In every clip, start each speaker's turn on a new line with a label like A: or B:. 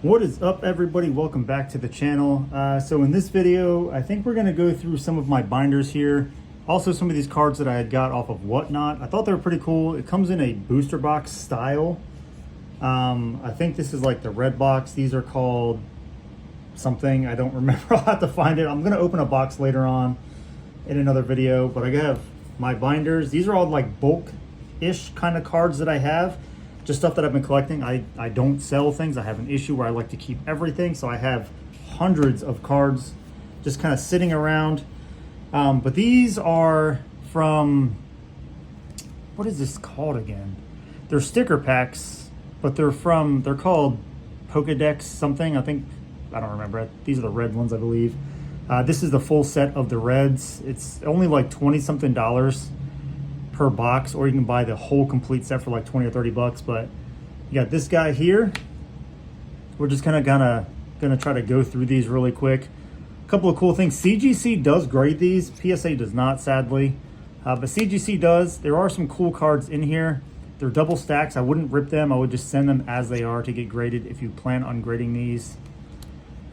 A: What is up, everybody? Welcome back to the channel. So in this video, I think we're going to go through some of my binders here. Also some of these cards that I had got off of Whatnot. I thought they were pretty cool. It comes in a booster box style. I think this is like the red box. These are called something. I don't remember. I'll have to find it. I'm going to open a box later on in another video. But I have my binders. These are all like bulk-ish kind of cards that I have. Just stuff that I've been collecting. I don't sell things. I have an issue where I like to keep everything. So I have hundreds of cards just kind of sitting around. But these are from, what is this called again? They're sticker packs, but they're called Pokédex something. I don't remember. These are the red ones, I believe. This is the full set of the reds. It's only like 20 something dollars per box, or you can buy the whole complete set for like 20 or 30 bucks. But you got this guy here. We're just kind of gonna try to go through these really quick. A couple of cool things. CGC does grade these. PSA does not, sadly, but CGC does. There are some cool cards in here. They're double stacks. I wouldn't rip them. I would just send them as they are to get graded if you plan on grading these.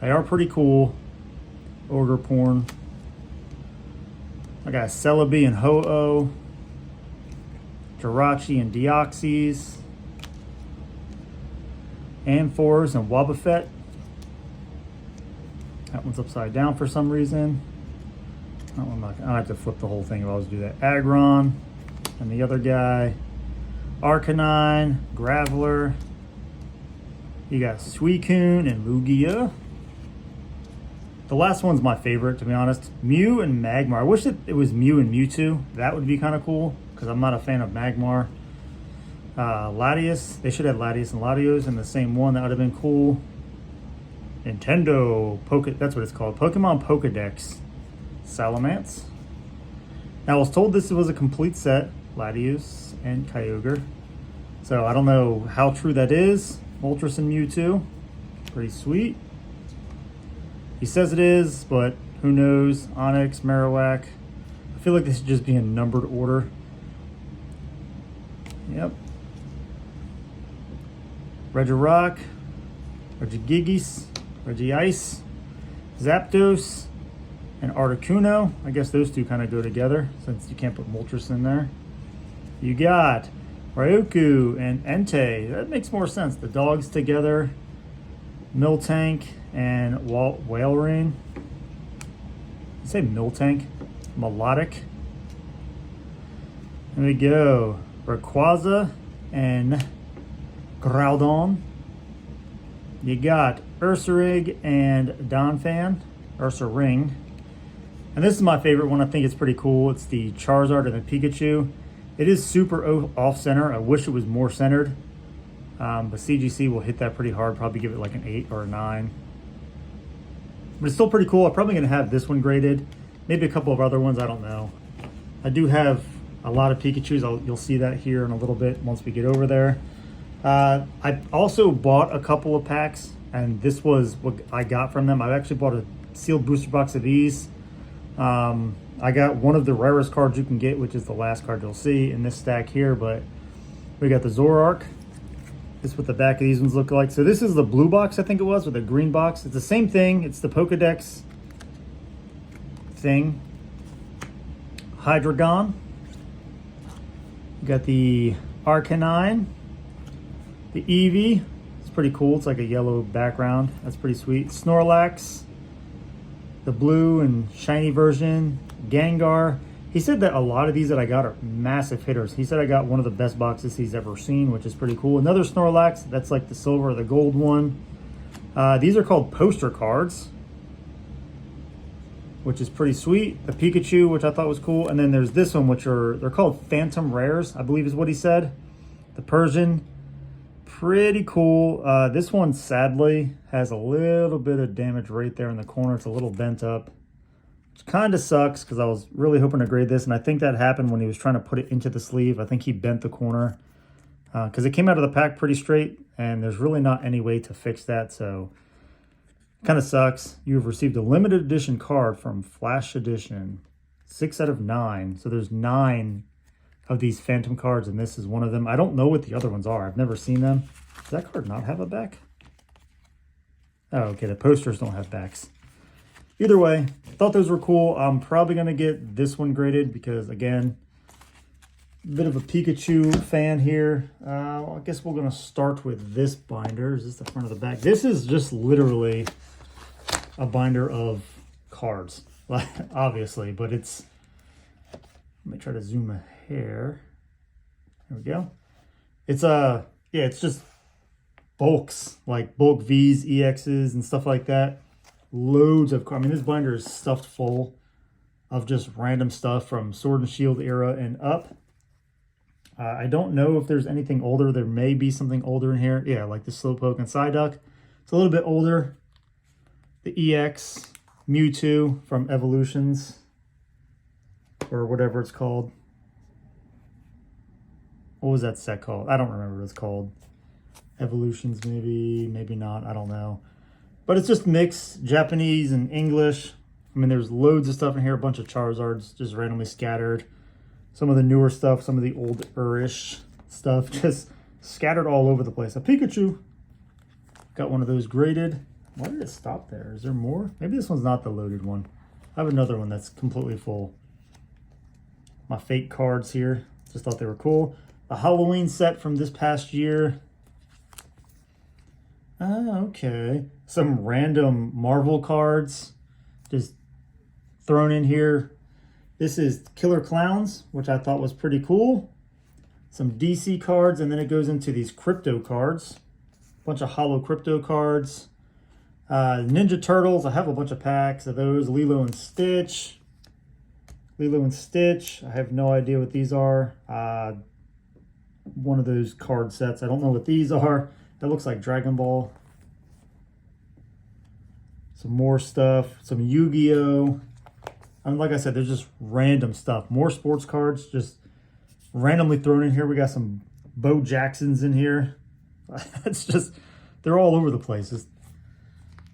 A: They are pretty cool. Ogre Porn. I got Celebi and Ho-Oh. Jirachi and Deoxys, Amphors and Wobbuffet. That one's upside down for some reason. That one I have to flip the whole thing if I was to do that. Aggron and the other guy. Arcanine, Graveler. You got Suicune and Lugia. The last one's my favorite, to be honest. Mew and Magmar. I wish it was Mew and Mewtwo. That would be kind of cool, because I'm not a fan of Magmar. Latios. They should have Latios and Latios in the same one. That would have been cool. Nintendo. That's what it's called. Pokemon Pokédex. Salamence. Now, I was told this was a complete set. Latios and Kyogre. So, I don't know how true that is. Moltres and Mewtwo. Pretty sweet. He says it is, but who knows? Onix, Marowak. I feel like this should just be in numbered order. Yep. Regirock, Regigigas, Regice, Zapdos, and Articuno. I guess those two kind of go together since you can't put Moltres in there. You got Ryukyu and Entei. That makes more sense. The dogs together. Miltank and Whalerain. I say Miltank. Melodic. There we go. Rayquaza and Groudon. You got Ursaring and Donphan. Ursaring. And this is my favorite one. I think it's pretty cool. It's the Charizard and the Pikachu. It is super off-center. I wish it was more centered. But CGC will hit that pretty hard. Probably give it like an 8 or a 9. But it's still pretty cool. I'm probably going to have this one graded. Maybe a couple of other ones. I don't know. I do have a lot of Pikachus. You'll see that here in a little bit once we get over there. I also bought a couple of packs, and this was what I got from them. I actually bought a sealed booster box of these. I got one of the rarest cards you can get, which is the last card you'll see in this stack here. But we got the Zoroark. This is what the back of these ones look like. So this is the blue box, I think it was, or the green box. It's the same thing. It's the Pokédex thing. Hydreigon. You got the Arcanine. The Eevee. It's pretty cool. It's like a yellow background. That's pretty sweet. Snorlax. The blue and shiny version. Gengar. He said that a lot of these that I got are massive hitters. He said I got one of the best boxes he's ever seen, which is pretty cool. Another Snorlax, that's like the silver or the gold one. These are called poster cards, which is pretty sweet. The Pikachu, which I thought was cool. And then there's this one, which they're called Phantom Rares, I believe is what he said. The Persian, pretty cool. This one, sadly, has a little bit of damage right there in the corner. It's a little bent up. Which kind of sucks because I was really hoping to grade this, and I think that happened when he was trying to put it into the sleeve. I think he bent the corner because it came out of the pack pretty straight, and there's really not any way to fix that, so kind of sucks. You've received a limited edition card from Flash Edition, 6 out of 9. So there's 9 of these Phantom cards, and this is one of them. I don't know what the other ones are. I've never seen them. Does that card not have a back? Oh, okay, the posters don't have backs. Either way, thought those were cool. I'm probably going to get this one graded because, again, a bit of a Pikachu fan here. I guess we're going to start with this binder. Is this the front of the back? This is just literally a binder of cards, obviously, but it's... Let me try to zoom a hair. There we go. It's yeah, it's just bulks, like bulk Vs, EXs, and stuff like that. Loads of cards. I mean, this binder is stuffed full of just random stuff from Sword and Shield era and up. I don't know if there's anything older. There may be something older in here. Yeah, like the Slowpoke and Psyduck. It's a little bit older. The EX, Mewtwo from Evolutions, or whatever it's called. What was that set called? I don't remember what it's called. Evolutions, maybe, maybe not. I don't know. But it's just mixed Japanese and English. I mean, there's loads of stuff in here. A bunch of Charizards just randomly scattered. Some of the newer stuff, some of the older-ish stuff just scattered all over the place. A Pikachu. Got one of those graded. Why did it stop there? Is there more? Maybe this one's not the loaded one. I have another one that's completely full. My fake cards here. Just thought they were cool. A Halloween set from this past year. Okay. Some random Marvel cards just thrown in here. This is Killer Clowns, which I thought was pretty cool. Some DC cards, and then it goes into these crypto cards. A bunch of hollow crypto cards. Ninja Turtles, I have a bunch of packs of those. Lilo and Stitch. Lilo and Stitch, I have no idea what these are. One of those card sets. I don't know what these are. That looks like Dragon Ball. Some more stuff. Some Yu-Gi-Oh! And like I said, there's just random stuff. More sports cards just randomly thrown in here. We got some Bo Jacksons in here. It's just, they're all over the place.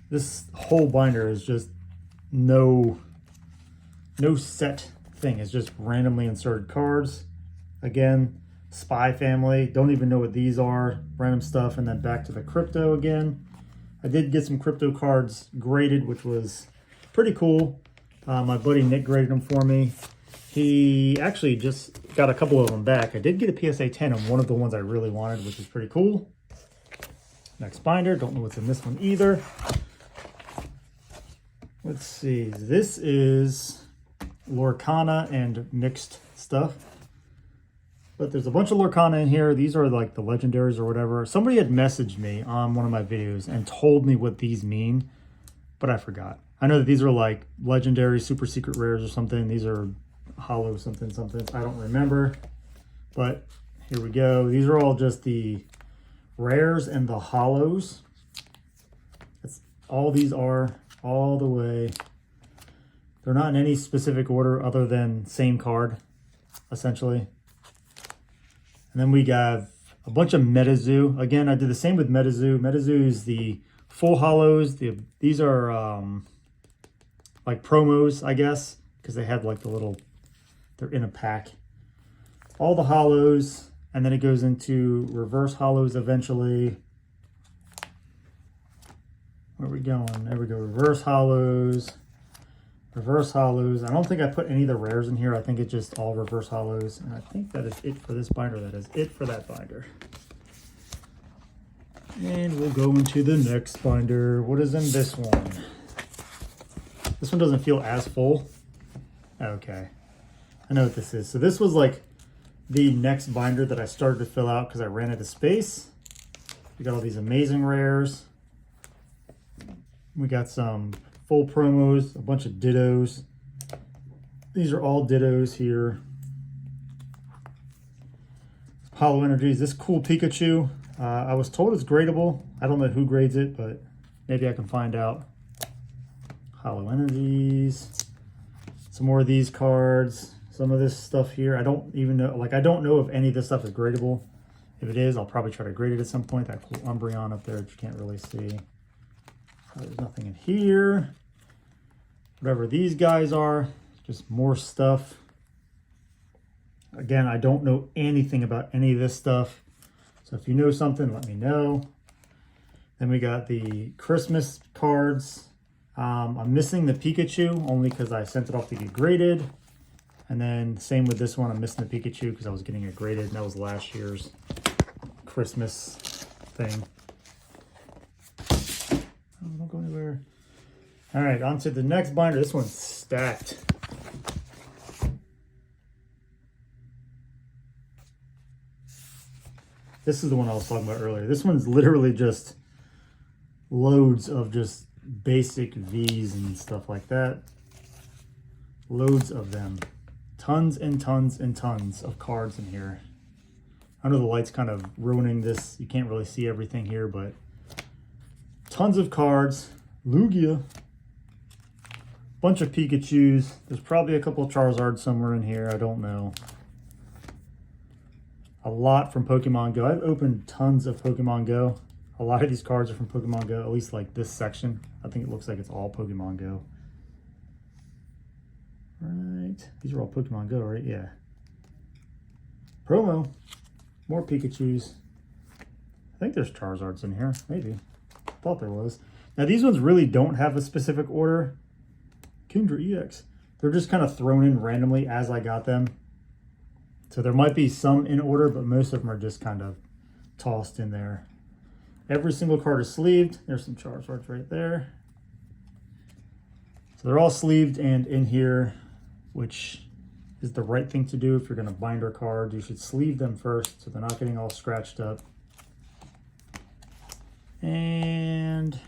A: This whole binder is just no set thing. It's just randomly inserted cards. Again, Spy Family. Don't even know what these are. Random stuff. And then back to the crypto again. I did get some crypto cards graded, which was pretty cool. My buddy Nick graded them for me. He actually just got a couple of them back. I did get a PSA 10 on one of the ones I really wanted, which is pretty cool. Next binder. Don't know what's in this one either. Let's see. This is Lorcana and mixed stuff. But there's a bunch of Lorcana in here. These are like the legendaries or whatever. Somebody had messaged me on one of my videos and told me what these mean, but I forgot. I know that these are like legendary super secret rares or something. These are hollow something something. I don't remember. But here we go. These are all just the rares and the hollows. That's all these are, all the way. They're not in any specific order other than same card, essentially. And then we got a bunch of MetaZoo. Again, I did the same with MetaZoo. MetaZoo is the full hollows. These are like promos, I guess, because they have like the little, they're in a pack. All the hollows, and then it goes into reverse hollows eventually. Where are we going? There we go, reverse hollows. Reverse hollows. I don't think I put any of the rares in here. I think it's just all reverse hollows. And I think that is it for this binder. That is it for that binder. And we'll go into the next binder. What is in this one? This one doesn't feel as full. Okay. I know what this is. So this was like the next binder that I started to fill out because I ran out of space. We got all these amazing rares. We got some full promos, a bunch of dittos. These are all dittos here. Hollow Energies, this cool Pikachu. I was told it's gradable. I don't know who grades it, but maybe I can find out. Hollow Energies. Some more of these cards. Some of this stuff here. I don't even know, like I don't know if any of this stuff is gradable. If it is, I'll probably try to grade it at some point. That cool Umbreon up there that you can't really see. There's nothing in here. Whatever these guys are, just more stuff. Again, I don't know anything about any of this stuff. So if you know something, let me know. Then we got the Christmas cards. I'm missing the Pikachu only because I sent it off to get graded. And then same with this one, I'm missing the Pikachu because I was getting it graded. And that was last year's Christmas thing. Oh, don't go anywhere. All right, on to the next binder. This one's stacked. This is the one I was talking about earlier. This one's literally just loads of just basic V's and stuff like that. Loads of them. Tons and tons and tons of cards in here. I know the light's kind of ruining this. You can't really see everything here, but tons of cards. Lugia. Bunch of Pikachus. There's probably a couple of Charizards somewhere in here. I don't know. A lot from Pokemon Go. I've opened tons of Pokemon Go. A lot of these cards are from Pokemon Go, at least like this section. I think it looks like it's all Pokemon Go. Right. These are all Pokemon Go, right? Yeah. Promo. More Pikachus. I think there's Charizards in here. Maybe. Thought there was. Now, these ones really don't have a specific order. Kingdra EX. They're just kind of thrown in randomly as I got them. So there might be some in order, but most of them are just kind of tossed in there. Every single card is sleeved. There's some Charizards right there. So they're all sleeved and in here, which is the right thing to do if you're going to binder cards. You should sleeve them first so they're not getting all scratched up. And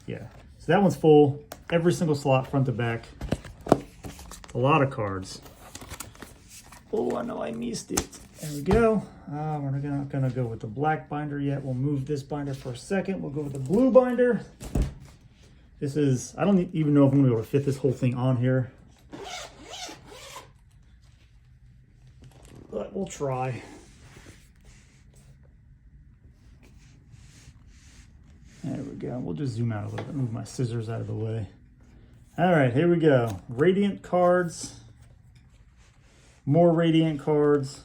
A: yeah, so that one's full. Every single slot, front to back. A lot of cards. Oh, I know I missed it. There we go. We're not gonna go with the black binder yet. We'll move this binder for a second. We'll go with the blue binder. This is, I don't even know if I'm gonna be able to fit this whole thing on here. But we'll try. There we go. We'll just zoom out a little bit, move my scissors out of the way. All right, here we go. Radiant cards. More Radiant cards.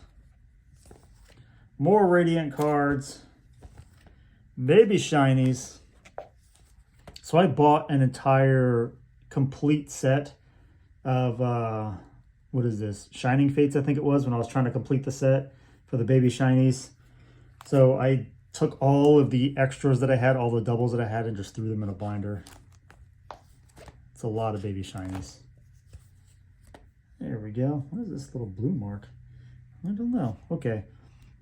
A: More Radiant cards. Baby Shinies. So I bought an entire complete set of, what is this? Shining Fates, I think it was, when I was trying to complete the set for the Baby Shinies. So I took all of the extras that I had, all the doubles that I had, and just threw them in a binder. It's a lot of Baby Shinies. There we go. What is this little blue mark? I don't know. Okay.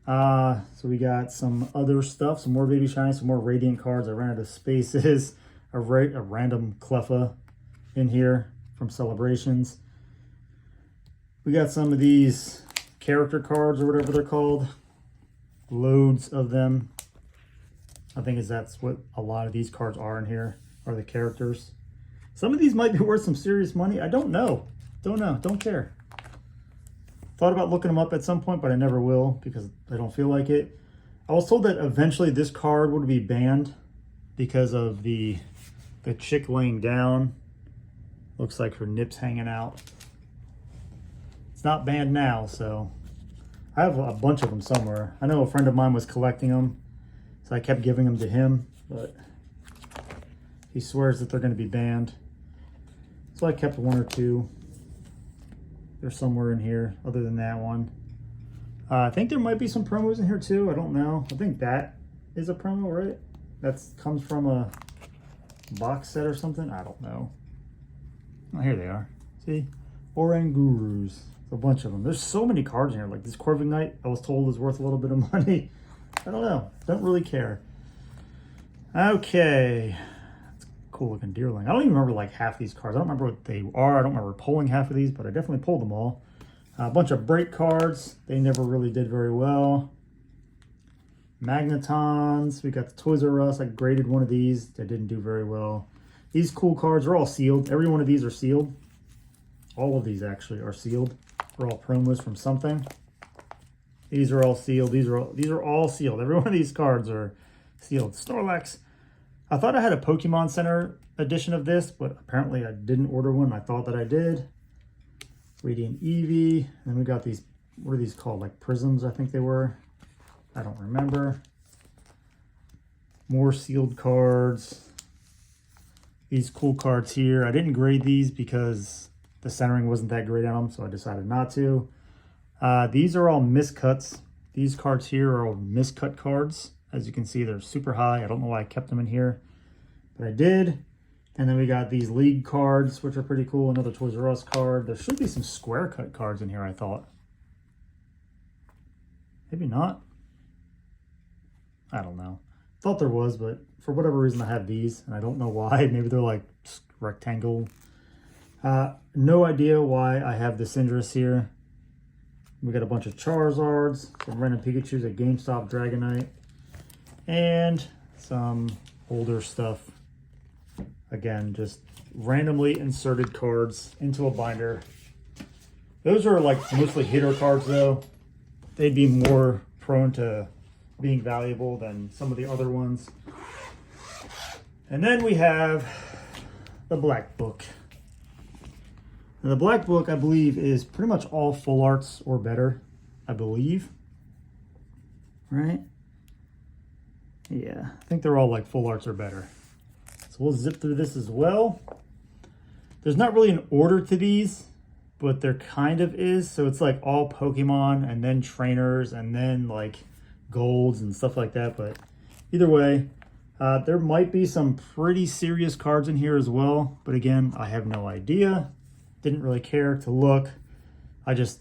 A: So we got some other stuff, some more Baby Shinies, some more Radiant cards. I ran out of spaces. A random Cleffa in here from Celebrations. We got some of these character cards or whatever they're called. Loads of them. I think that's what a lot of these cards are in here, are the characters. Some of these might be worth some serious money. I don't know. Don't know. Don't care. Thought about looking them up at some point, but I never will because I don't feel like it. I was told that eventually this card would be banned because of the chick laying down. Looks like her nips hanging out. It's not banned now, so I have a bunch of them somewhere. I know a friend of mine was collecting them, so I kept giving them to him, but he swears that they're going to be banned. So I kept one or two. They're somewhere in here, other than that one. I think there might be some promos in here too. I don't know. I think that is a promo, right? That comes from a box set or something. I don't know. Oh, here they are. See? Orangurus. A bunch of them. There's so many cards in here. Like this Corviknight, I was told is worth a little bit of money. I don't know. Don't really care. Okay. It's a cool looking Deerling. I don't even remember like half these cards. I don't remember what they are. I don't remember pulling half of these, but I definitely pulled them all. A bunch of break cards. They never really did very well. Magnetons. We got the Toys R Us. I graded one of these. They didn't do very well. These cool cards are all sealed. Every one of these are sealed. All of these actually are sealed. They're all promos from something. These are all sealed. These are all sealed. Every one of these cards are sealed. Snorlax. I thought I had a Pokemon Center edition of this, but apparently I didn't order one. I thought that I did. Radiant Eevee. And we got these, what are these called? Like prisms, I think they were. I don't remember. More sealed cards. These cool cards here. I didn't grade these because the centering wasn't that great on them, so I decided not to. These are all miscuts. These cards here are all miscut cards. As you can see, they're super high. I don't know why I kept them in here, but I did. And then we got these league cards, which are pretty cool. Another Toys R Us card. There should be some square cut cards in here, I thought. Maybe not. I don't know. Thought there was, but for whatever reason I have these, and I don't know why. Maybe they're like rectangle. No idea why I have the Cinderace here. We got a bunch of Charizards, some random Pikachus, a GameStop Dragonite, and some older stuff. Again, just randomly inserted cards into a binder. Those are like mostly hitter cards though. They'd be more prone to being valuable than some of the other ones. And then we have the Black Book. Now, the Black Book, I believe, is pretty much all full arts or better, I believe. Right? Yeah, I think they're all like full arts or better. So we'll zip through this as well. There's not really an order to these, but there kind of is. So it's like all Pokemon and then trainers and then like golds and stuff like that. But either way, there might be some pretty serious cards in here as well. But again, I have no idea. Didn't really care to look. I just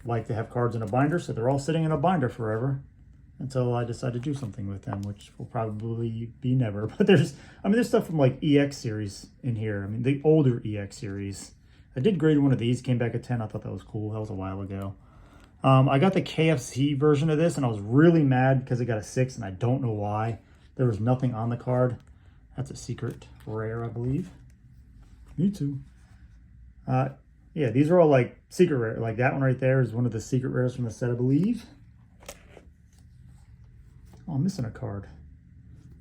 A: like to have cards in a binder, so they're all sitting in a binder forever until I decide to do something with them, which will probably be never. But there's stuff from like EX series in here. I mean, the older EX series. I did grade one of these, came back at 10. I thought that was cool. That was a while ago. I got the KFC version of this, and I was really mad because it got a 6, and I don't know why. There was nothing on the card. That's a secret rare, I believe. Me too. Yeah, these are all like secret rare. Like that one right there is one of the secret rares from the set, I believe. Oh, I'm missing a card.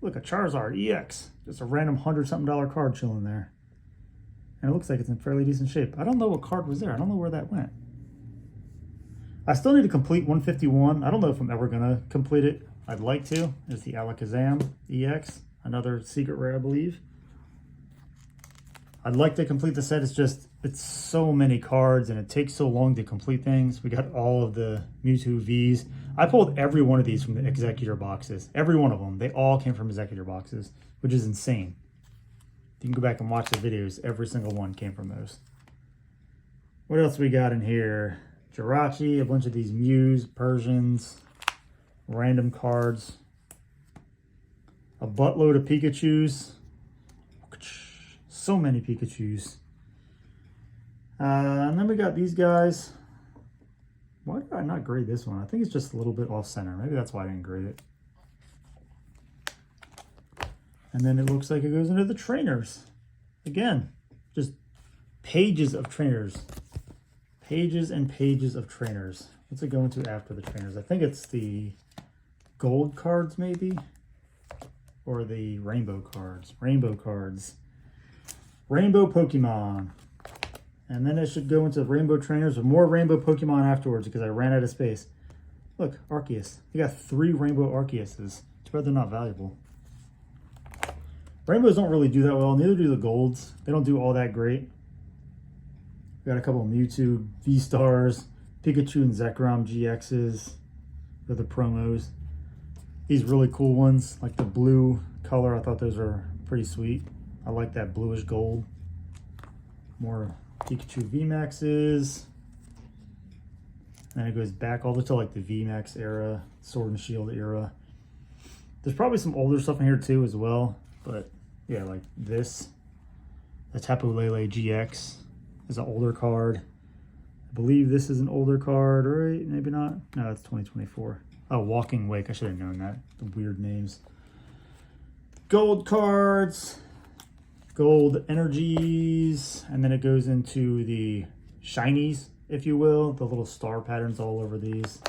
A: Look, a Charizard EX. Just a random $100-something card chilling there. And it looks like it's in fairly decent shape. I don't know what card was there. I don't know where that went. I still need to complete 151. I don't know if I'm ever going to complete it. I'd like to. There's the Alakazam EX. Another secret rare, I believe. I'd like to complete the set. It's so many cards and it takes so long to complete things. We got all of the Mewtwo Vs. I pulled every one of these from the Executor boxes. Every one of them. They all came from Executor boxes, which is insane. You can go back and watch the videos. Every single one came from those. What else we got in here? Jirachi, a bunch of these Mews, Persians, random cards. A buttload of Pikachus. So many Pikachus. And then we got these guys. Why did I not grade this one? I think it's just a little bit off center. Maybe that's why I didn't grade it. And then it looks like it goes into the trainers. Again, just pages of trainers. Pages and pages of trainers. What's it going to after the trainers? I think it's the gold cards maybe? Or the rainbow cards. Rainbow cards. Rainbow Pokemon. And then it should go into rainbow trainers with more rainbow Pokemon afterwards because I ran out of space. Look, Arceus. We got 3 rainbow Arceuses. Too bad they're not valuable. Rainbows don't really do that well. Neither do the golds. They don't do all that great. We got a couple of Mewtwo V-Stars, Pikachu and Zekrom GXs for the promos. These really cool ones, like the blue color. I thought those were pretty sweet. I like that bluish gold. More Pikachu VMAXs. And then it goes back all the way to like the VMAX era, Sword and Shield era. There's probably some older stuff in here too as well. But yeah, like this. The Tapu Lele GX is an older card. I believe this is an older card, right? Maybe not. No, it's 2024. Oh, Walking Wake. I should have known that. The weird names. Gold cards. Gold energies. And then it goes into the shinies, if you will. The little star patterns all over these.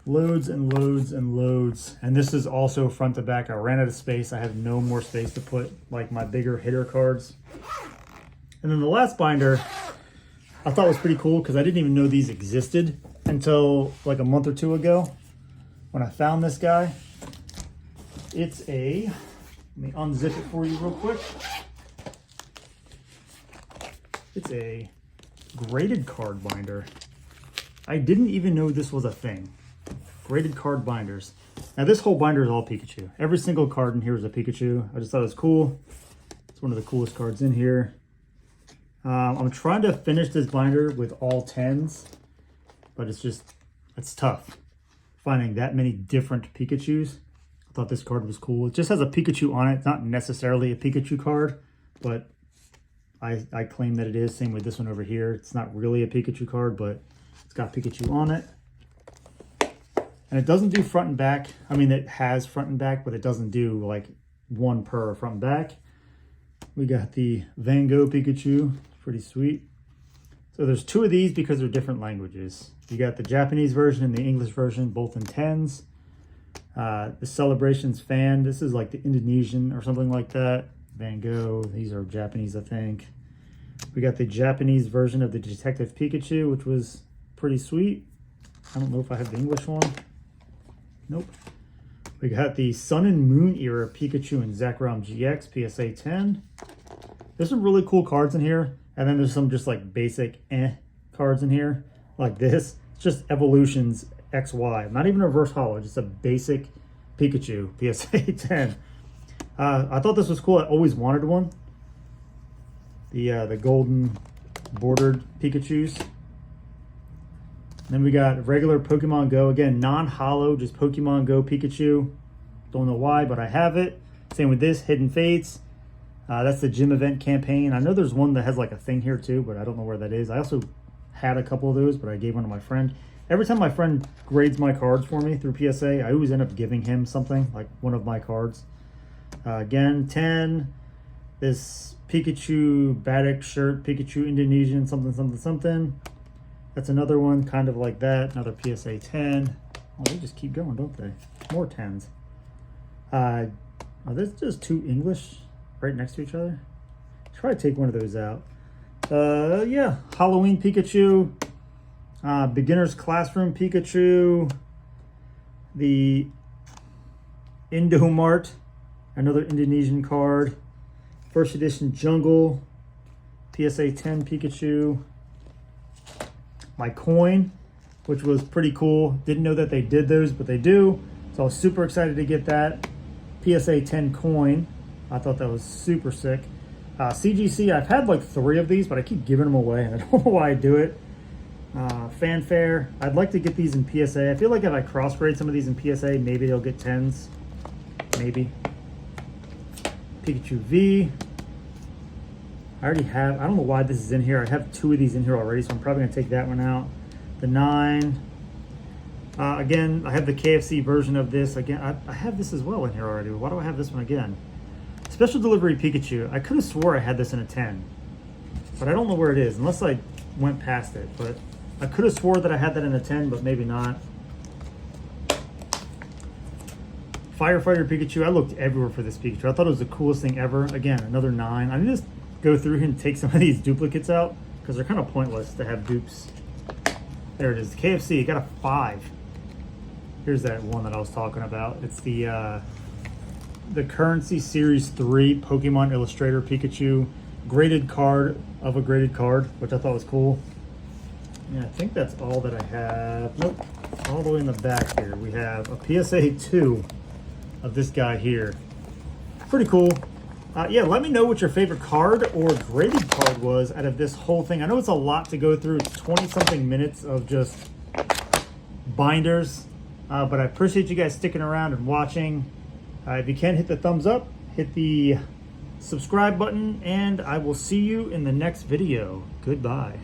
A: Loads and loads and loads. And this is also front to back. I ran out of space. I have no more space to put like my bigger hitter cards. And then the last binder I thought was pretty cool because I didn't even know these existed until like a month or two ago when I found this guy. It's a, let me unzip it for you real quick. It's a graded card binder. I didn't even know this was a thing. Graded card binders. Now this whole binder is all Pikachu. Every single card in here is a Pikachu. I just thought it was cool. It's one of the coolest cards in here. I'm trying to finish this binder with all 10s, but it's tough finding that many different Pikachus. I thought this card was cool. It just has a Pikachu on it. It's not necessarily a Pikachu card, but I claim that it is. Same with this one over here. It's not really a Pikachu card, but it's got Pikachu on it. And it doesn't do front and back. I mean, it has front and back, but it doesn't do like one per front and back. We got the Van Gogh Pikachu. Pretty sweet. So there's 2 of these because they're different languages. You got the Japanese version and the English version, both in 10s. The Celebrations fan, this is like the Indonesian or something like that. Van Gogh, these are Japanese, I think. We got the Japanese version of the Detective Pikachu, which was pretty sweet. I don't know if I have the English one. Nope. We got the Sun and Moon era Pikachu and Zekrom GX PSA 10. There's some really cool cards in here. And then there's some just like basic cards in here. Like this. It's just Evolutions XY. Not even a reverse holo. Just a basic Pikachu PSA 10. I thought this was cool. I always wanted one. The golden bordered Pikachus. Then we got regular Pokemon Go. Again, non-holo, just Pokemon Go Pikachu. Don't know why, but I have it. Same with this, Hidden Fates. That's the gym event campaign. I know there's one that has like a thing here too, but I don't know where that is. I also had a couple of those, but I gave one to my friend. Every time my friend grades my cards for me through PSA, I always end up giving him something, like one of my cards. Again, 10. This Pikachu Batik shirt, Pikachu Indonesian something, something, something. That's another one, kind of like that. Another PSA 10. Oh, they just keep going, don't they? More 10s. Are there just 2 English right next to each other? Try to take one of those out. Yeah, Halloween Pikachu, Beginner's Classroom Pikachu, the Indomart, another Indonesian card, first edition Jungle, PSA 10 Pikachu, my coin, which was pretty cool. Didn't know that they did those, but they do. So I was super excited to get that PSA 10 coin. I thought that was super sick. CGC, I've had like 3 of these, but I keep giving them away, and I don't know why I do it. Fanfare, I'd like to get these in PSA. I feel like if I cross-grade some of these in PSA, maybe they'll get 10s. Maybe. Pikachu V. I already have, I don't know why this is in here. I have 2 of these in here already, so I'm probably going to take that one out. The 9. Again, I have the KFC version of this. Again, I have this as well in here already. Why do I have this one again? Special Delivery Pikachu. I could have swore I had this in a 10, but I don't know where it is, unless I went past it. But I could have swore that I had that in a 10, but maybe not. Firefighter Pikachu. I looked everywhere for this Pikachu. I thought it was the coolest thing ever. Again, another 9. I need to just go through and take some of these duplicates out, because they're kind of pointless to have dupes. There it is. KFC. Got a 5. Here's that one that I was talking about. It's the Currency Series 3 Pokemon Illustrator Pikachu graded card of a graded card, which I thought was cool. Yeah, I think that's all that I have. Nope. All the way in the back here, we have a PSA 2 of this guy here. Pretty cool. Yeah, let me know what your favorite card or graded card was out of this whole thing. I know it's a lot to go through. It's 20-something minutes of just binders. But I appreciate you guys sticking around and watching. If you can, hit the thumbs up, hit the subscribe button, and I will see you in the next video. Goodbye.